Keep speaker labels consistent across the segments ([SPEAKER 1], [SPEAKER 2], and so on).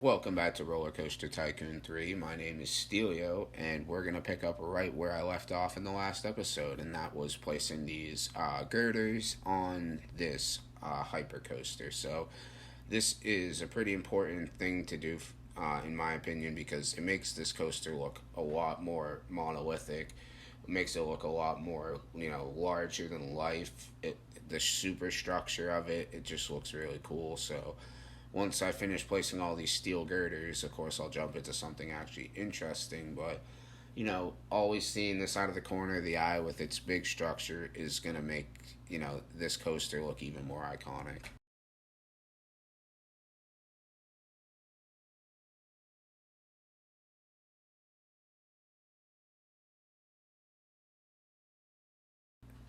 [SPEAKER 1] Welcome back to Roller Coaster Tycoon 3. My name is Stelio, and we're going to pick up right where I left off in the last episode, and that was placing these girders on this hyper coaster. So, this is a pretty important thing to do, in my opinion, because it makes this coaster look a lot more monolithic. It makes it look a lot more, larger than life. The superstructure of it just looks really cool. So, once I finish placing all these steel girders, of course, I'll jump into something actually interesting. But, always seeing this out of the corner of the eye with its big structure is going to make, this coaster look even more iconic.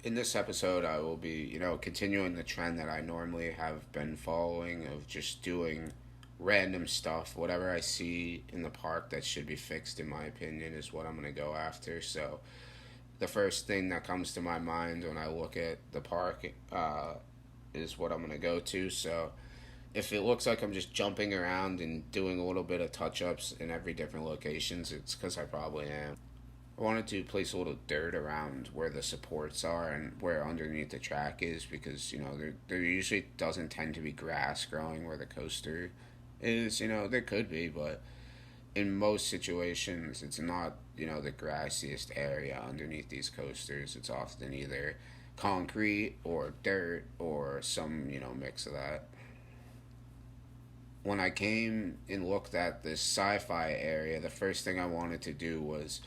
[SPEAKER 1] In this episode, I will be, continuing the trend that I normally have been following of just doing random stuff. Whatever I see in the park that should be fixed, in my opinion, is what I'm going to go after. So, the first thing that comes to my mind when I look at the park is what I'm going to go to. So, if it looks like I'm just jumping around and doing a little bit of touch ups in every different locations, it's because I probably am. I wanted to place a little dirt around where the supports are and where underneath the track is because, there usually doesn't tend to be grass growing where the coaster is. There could be, but in most situations, it's not, the grassiest area underneath these coasters. It's often either concrete or dirt or some, mix of that. When I came and looked at this sci-fi area, the first thing I wanted to do was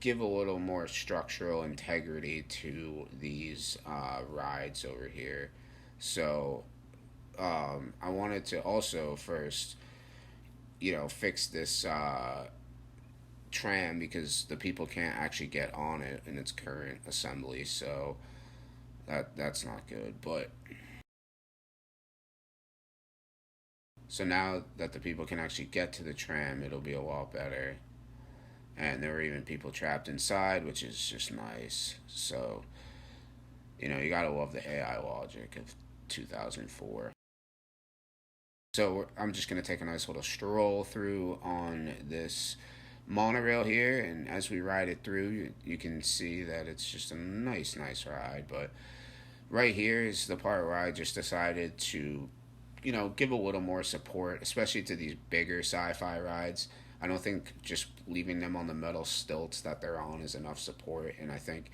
[SPEAKER 1] give a little more structural integrity to these rides over here. So I wanted to also first, fix this tram because the people can't actually get on it in its current assembly. So that's not good. But so now that the people can actually get to the tram, it'll be a lot better. And there were even people trapped inside, which is just nice. So, you gotta love the AI logic of 2004. So I'm just gonna take a nice little stroll through on this monorail here, and as we ride it through, you can see that it's just a nice ride. But right here is the part where I just decided to, give a little more support, especially to these bigger sci-fi rides. I don't think just leaving them on the metal stilts that they're on is enough support, and I think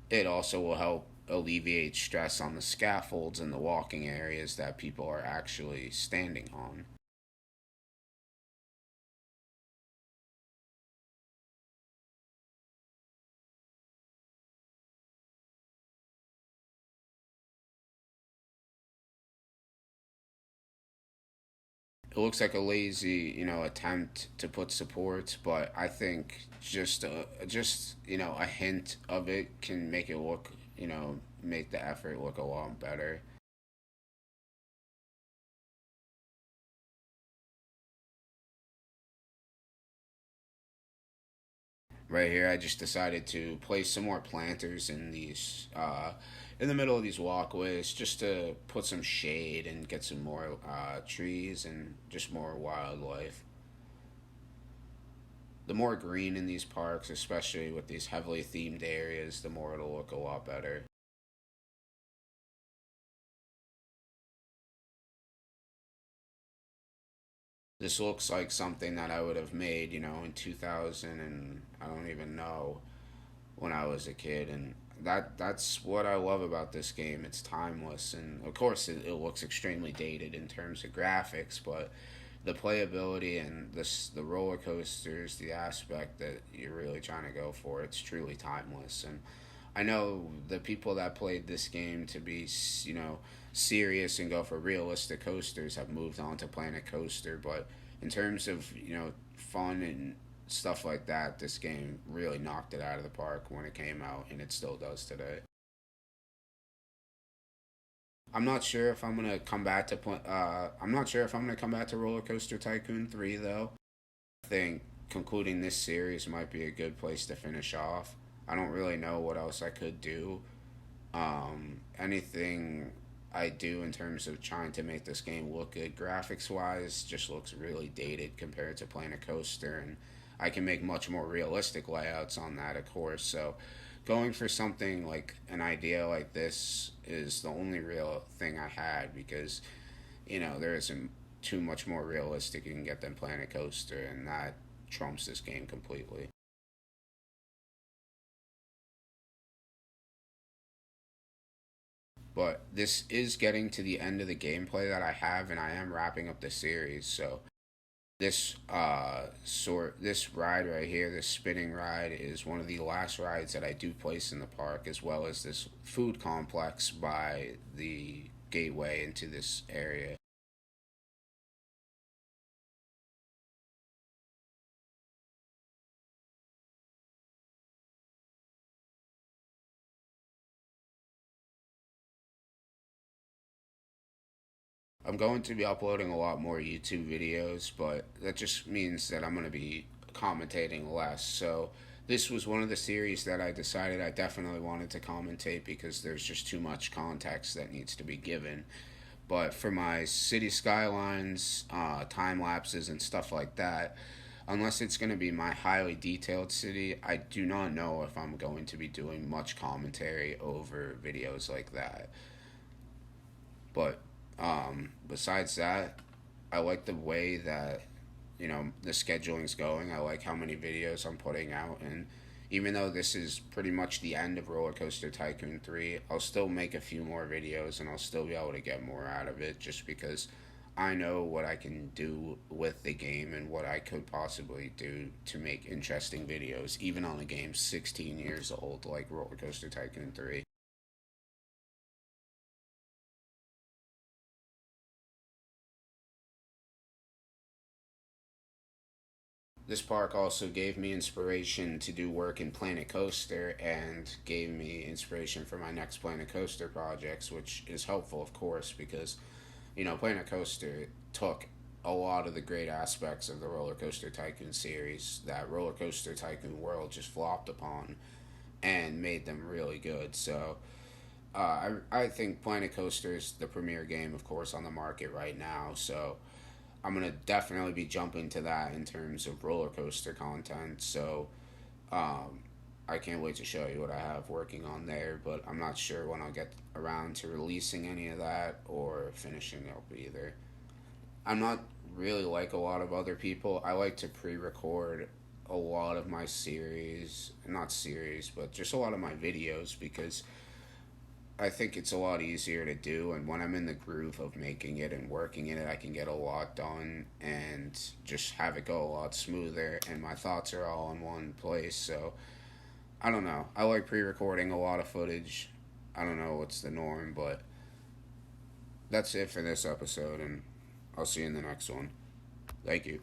[SPEAKER 1] it also will help alleviate stress on the scaffolds and the walking areas that people are actually standing on. It looks like a lazy, attempt to put supports, but I think a hint of it can make it look, make the effort look a lot better. Right here, I just decided to place some more planters in these, in the middle of these walkways, just to put some shade and get some more trees and just more wildlife. The more green in these parks, especially with these heavily themed areas, the more it'll look a lot better. This looks like something that I would have made, in 2000, and I don't even know, when I was a kid. And that's what I love about this game. It's timeless, and of course it looks extremely dated in terms of graphics, but the playability and the roller coasters, the aspect that you're really trying to go for, it's truly timeless. And I know the people that played this game to be, serious and go for realistic coasters have moved on to Planet Coaster, but in terms of, fun and stuff like that, this game really knocked it out of the park when it came out, and it still does today. I'm not sure if I'm gonna come back to I'm not sure if I'm gonna come back to Roller Coaster Tycoon 3 though. I think concluding this series might be a good place to finish off. I don't really know what else I could do. Anything I do in terms of trying to make this game look good graphics wise just looks really dated compared to playing a coaster, and I can make much more realistic layouts on that, of course. So going for something like an idea like this is the only real thing I had, because there isn't too much more realistic you can get than playing a coaster, and that trumps this game completely. But this is getting to the end of the gameplay that I have, and I am wrapping up the series. So this ride right here, this spinning ride, is one of the last rides that I do place in the park, as well as this food complex by the gateway into this area. I'm going to be uploading a lot more YouTube videos, but that just means that I'm going to be commentating less. So this was one of the series that I decided I definitely wanted to commentate because there's just too much context that needs to be given. But for my city skylines, time lapses, and stuff like that, unless it's going to be my highly detailed city, I do not know if I'm going to be doing much commentary over videos like that. But besides that, I like the way that the scheduling's going. I like how many videos I'm putting out, and even though this is pretty much the end of Roller Coaster Tycoon 3, I'll still make a few more videos and I'll still be able to get more out of it, just because I know what I can do with the game and what I could possibly do to make interesting videos, even on a game 16 years old like Roller Coaster Tycoon 3. This park also gave me inspiration to do work in Planet Coaster, and gave me inspiration for my next Planet Coaster projects, which is helpful, of course, because Planet Coaster took a lot of the great aspects of the Roller Coaster Tycoon series that Roller Coaster Tycoon World just flopped upon and made them really good. So I think Planet Coaster is the premier game, of course, on the market right now. So I'm gonna definitely be jumping to that in terms of roller coaster content. So um, I can't wait to show you what I have working on there. But I'm not sure when I'll get around to releasing any of that or finishing up either. I'm not really like a lot of other people. I like to pre-record a lot of my series, not series, but just a lot of my videos, because I think it's a lot easier to do, and when I'm in the groove of making it and working in it, I can get a lot done and just have it go a lot smoother, and my thoughts are all in one place. So I don't know. I like pre-recording a lot of footage. I don't know what's the norm, but that's it for this episode, and I'll see you in the next one. Thank you.